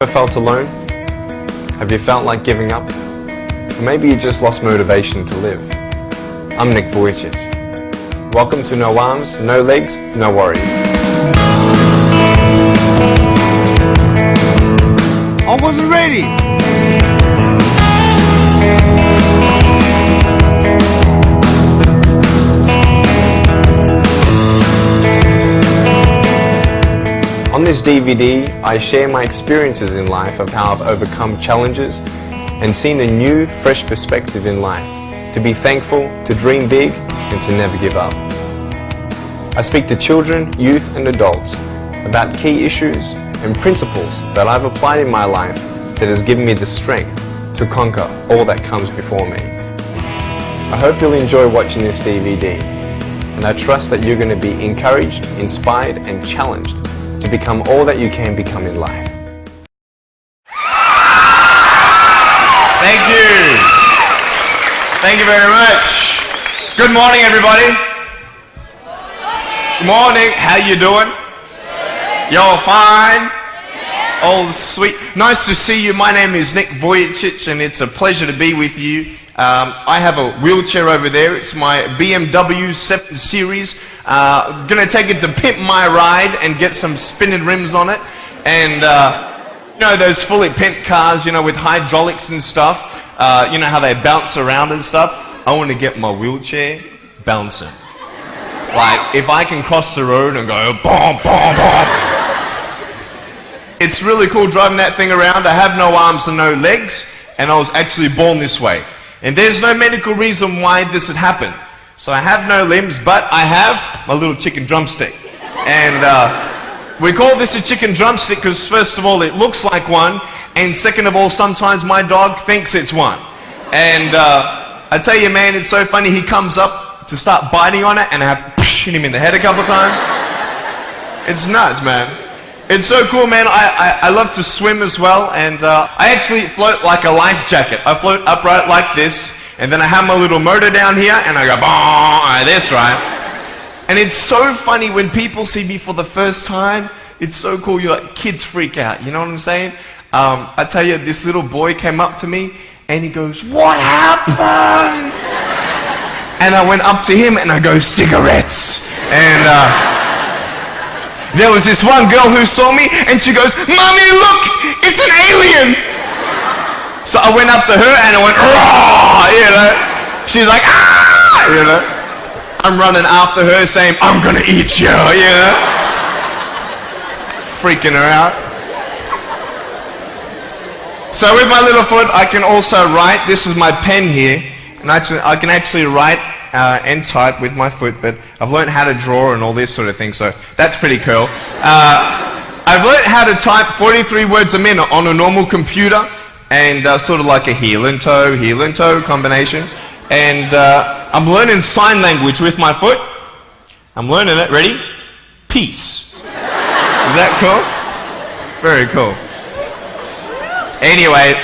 Ever felt alone? Have you felt like giving up? Or maybe you just lost motivation to live. I'm Nick Vujicic. Welcome to No Arms, No Legs, No Worries. I wasn't ready. On this DVD, I share my experiences in life of how I've overcome challenges and seen a new, fresh perspective in life, to be thankful, to dream big, and to never give up. I speak to children, youth, and adults about key issues and principles that I've applied in my life that has given me the strength to conquer all that comes before me. I hope you'll enjoy watching this DVD, and I trust that you're going to be encouraged, inspired, and challenged to become all that you can become in life. Thank you. Thank you very much. Good morning, everybody. Good morning. How you doing? Y'all fine? Oh, sweet. Nice to see you. My name is Nick Vujicic, and it's a pleasure to be with you. I have a wheelchair over there. It's my BMW 7 Series. Gonna take it to pimp my ride and get some spinning rims on it. And you know those fully pimped cars, you know, with hydraulics and stuff. You know how they bounce around and stuff. I want to get my wheelchair bouncing. Like if I can cross the road and go boom, boom, boom. It's really cool driving that thing around. I have no arms and no legs, and I was actually born this way. And there's no medical reason why this had happened. So I have no limbs, but I have my little chicken drumstick. And we call this a chicken drumstick because first of all, it looks like one. And second of all, sometimes my dog thinks it's one. And I tell you, man, it's so funny. He comes up to start biting on it, and I have to hit him in the head a couple times. It's nuts, man. It's so cool, man. I love to swim as well, and I actually float like a life jacket. I float upright like this, and then I have my little motor down here, and I go, like this, right? And it's so funny when people see me for the first time. It's so cool. You're like, kids freak out. You know what I'm saying? I tell you, this little boy came up to me, and he goes, "What happened?" And I went up to him, and I go, "Cigarettes." And there was this one girl who saw me, and she goes, "Mommy, look, it's an alien." So I went up to her, and I went, "Raw," you know. She's like, "Ah," you know. I'm running after her, saying, "I'm gonna eat you," you know. Freaking her out. So with my little foot, I can also write. This is my pen here, and I can actually write and type with my foot, but I've learned how to draw and all this sort of thing, so that's pretty cool. I've learned how to type 43 words a minute on a normal computer, and sort of like a heel and toe combination. And I'm learning sign language with my foot. I'm learning it. Ready? Peace. Is that cool? Very cool. Anyway,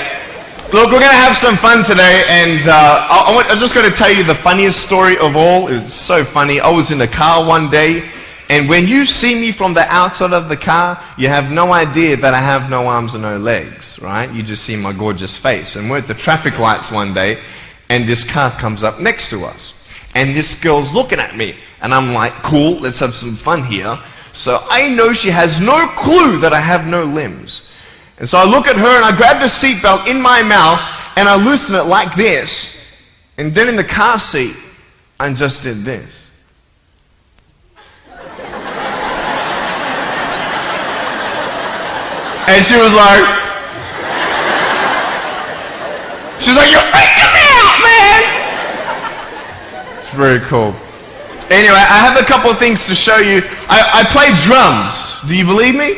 look, we're going to have some fun today, and I'm just going to tell you the funniest story of all. It was so funny. I was in a car one day, and when you see me from the outside of the car, you have no idea that I have no arms and no legs, right? You just see my gorgeous face. And we're at the traffic lights one day, and this car comes up next to us. And this girl's looking at me, and I'm like, cool, let's have some fun here. So I know she has no clue that I have no limbs. And so I look at her, and I grab the seatbelt in my mouth, and I loosen it like this. And then in the car seat, I just did this. And she was like, "You're freaking me out, man!" It's very cool. Anyway, I have a couple of things to show you. I play drums. Do you believe me?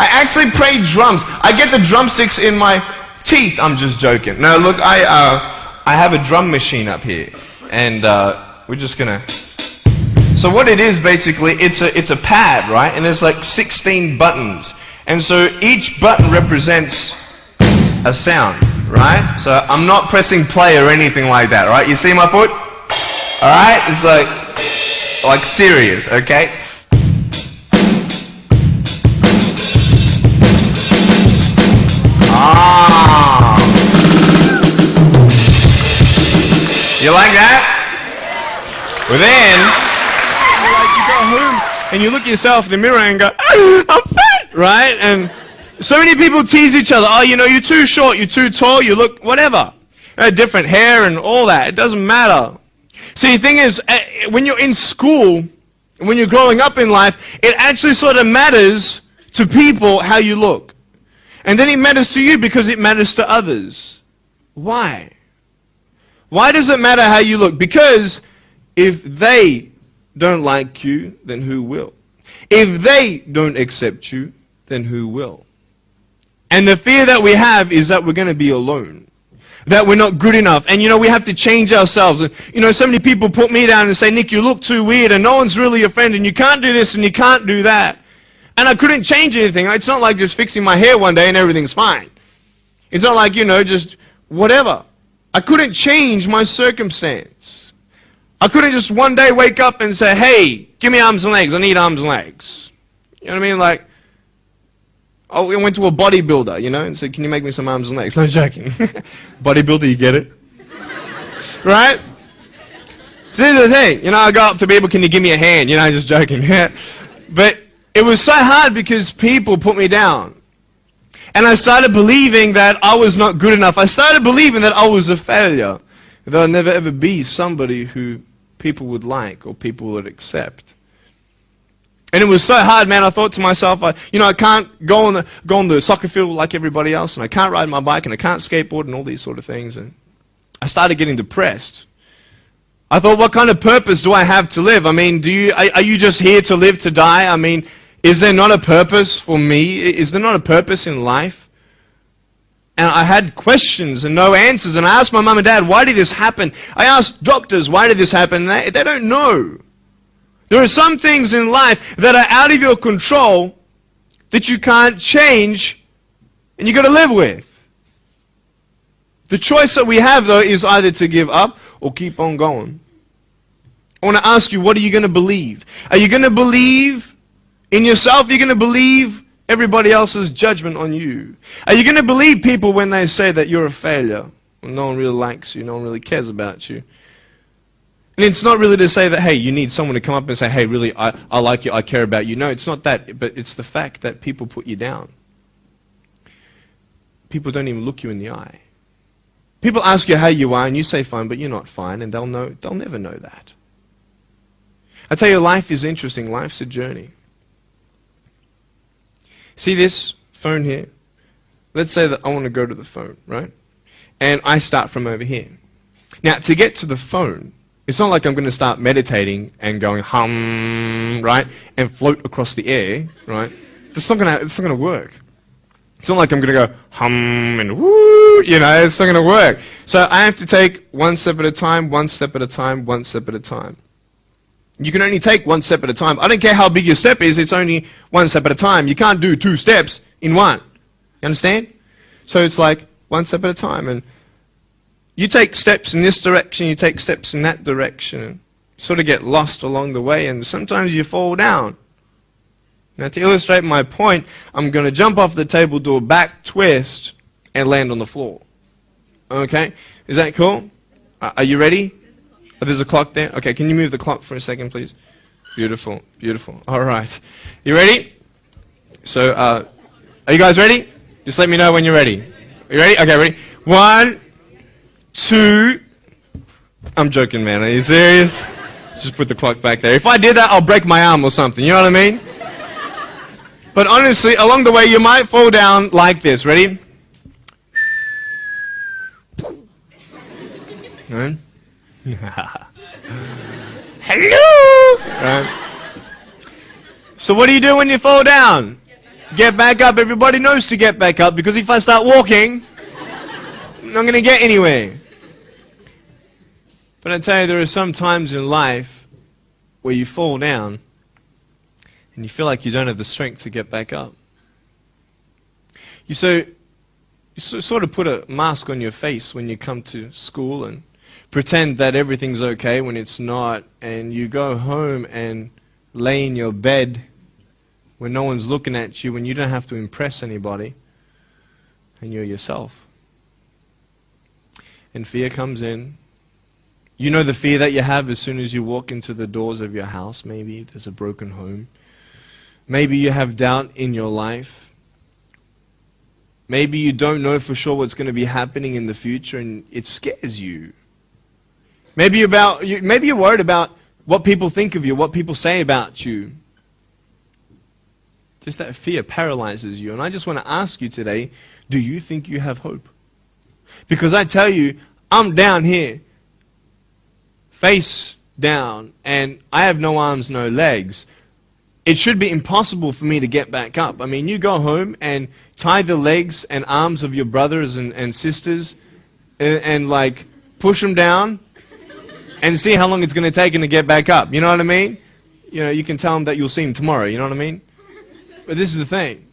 I actually play drums. I get the drumsticks in my teeth. I'm just joking. No, look, I have a drum machine up here, and we're just gonna. So what it is basically, it's a pad, right? And there's like 16 buttons, and so each button represents a sound, right? So I'm not pressing play or anything like that, right? You see my foot? All right, it's like serious, okay? You like that? Well then, you go home and you look at yourself in the mirror and go, oh, I'm fat, right? And so many people tease each other. Oh, you know, you're too short, you're too tall, you look whatever. Different hair and all that. It doesn't matter. See, the thing is, when you're in school, when you're growing up in life, it actually sort of matters to people how you look. And then it matters to you because it matters to others. Why? Why does it matter how you look? Because if they don't like you, then who will? If they don't accept you, then who will? And the fear that we have is that we're going to be alone. That we're not good enough. And you know, we have to change ourselves. And you know, so many people put me down and say, Nick, you look too weird and no one's really your friend and you can't do this and you can't do that. And I couldn't change anything. It's not like just fixing my hair one day and everything's fine. It's not like, you know, just whatever. I couldn't change my circumstance. I couldn't just one day wake up and say, hey, give me arms and legs. I need arms and legs. You know what I mean? Like, I went to a bodybuilder, you know, and said, can you make me some arms and legs? No joking. Bodybuilder, you get it? Right? So this is the thing. You know, I go up to people, can you give me a hand? You know, just joking. But it was so hard because people put me down. And I started believing that I was not good enough. I started believing that I was a failure. That I'd never ever be somebody who people would like or people would accept. And it was so hard, man. I thought to myself, I can't go on the soccer field like everybody else, and I can't ride my bike, and I can't skateboard, and all these sort of things. And I started getting depressed. I thought, what kind of purpose do I have to live? I mean, are you just here to live to die? I mean, is there not a purpose for me? Is there not a purpose in life? And I had questions and no answers. And I asked my mum and dad, why did this happen? I asked doctors, why did this happen? They don't know. There are some things in life that are out of your control that you can't change and you got to live with. The choice that we have, though, is either to give up or keep on going. I want to ask you, what are you going to believe? Are you going to believe in yourself? Are you going to believe everybody else's judgment on you? Are you going to believe people when they say that you're a failure? Well, no one really likes you, no one really cares about you. And it's not really to say that, hey, you need someone to come up and say, hey, really, I like you, I care about you. No, it's not that, but it's the fact that people put you down. People don't even look you in the eye. People ask you how you are, and you say fine, but you're not fine, and they'll never know that. I tell you, life is interesting. Life's a journey. See this phone here? Let's say that I want to go to the phone, right? And I start from over here. Now, to get to the phone, it's not like I'm going to start meditating and going hum, right, and float across the air, right? It's not going to work. It's not like I'm going to go hum and woo, you know, it's not going to work. So I have to take one step at a time, one step at a time, one step at a time. You can only take one step at a time. I don't care how big your step is, it's only one step at a time. You can't do 2 steps in one. You understand? So it's like one step at a time. And you take steps in this direction, you take steps in that direction, and sort of get lost along the way, and sometimes you fall down. Now, to illustrate my point, I'm going to jump off the table, do a back twist, and land on the floor. Okay? Is that cool? Are you ready? Oh, there's a clock there? Okay, can you move the clock for a second, please? Beautiful, beautiful. All right. You ready? So, are you guys ready? Just let me know when you're ready. Are you ready? Okay, ready? 1, 2. I'm joking, man. Are you serious? Just put the clock back there. If I did that, I'll break my arm or something. You know what I mean? But honestly, along the way, you might fall down like this. Ready? Right? Hello! Right. So what do you do when you fall down? Get back up. Everybody knows to get back up, because if I start walking, I'm not going to get anywhere. But I tell you, there are some times in life where you fall down and you feel like you don't have the strength to get back up. You sort of put a mask on your face when you come to school and pretend that everything's okay when it's not, and you go home and lay in your bed when no one's looking at you, when you don't have to impress anybody, and you're yourself. And fear comes in, You know the fear that you have as soon as you walk into the doors of your house, maybe there's a broken home. Maybe you have doubt in your life. Maybe you don't know for sure what's going to be happening in the future and it scares you. Maybe you're worried about what people think of you, what people say about you. Just that fear paralyzes you. And I just want to ask you today, do you think you have hope? Because I tell you, I'm down here, face down, and I have no arms, no legs. It should be impossible for me to get back up. I mean, you go home and tie the legs and arms of your brothers and sisters and like push them down and see how long it's going to take them to get back up. You know what I mean? You know, you can tell them that you'll see them tomorrow. You know what I mean? But this is the thing.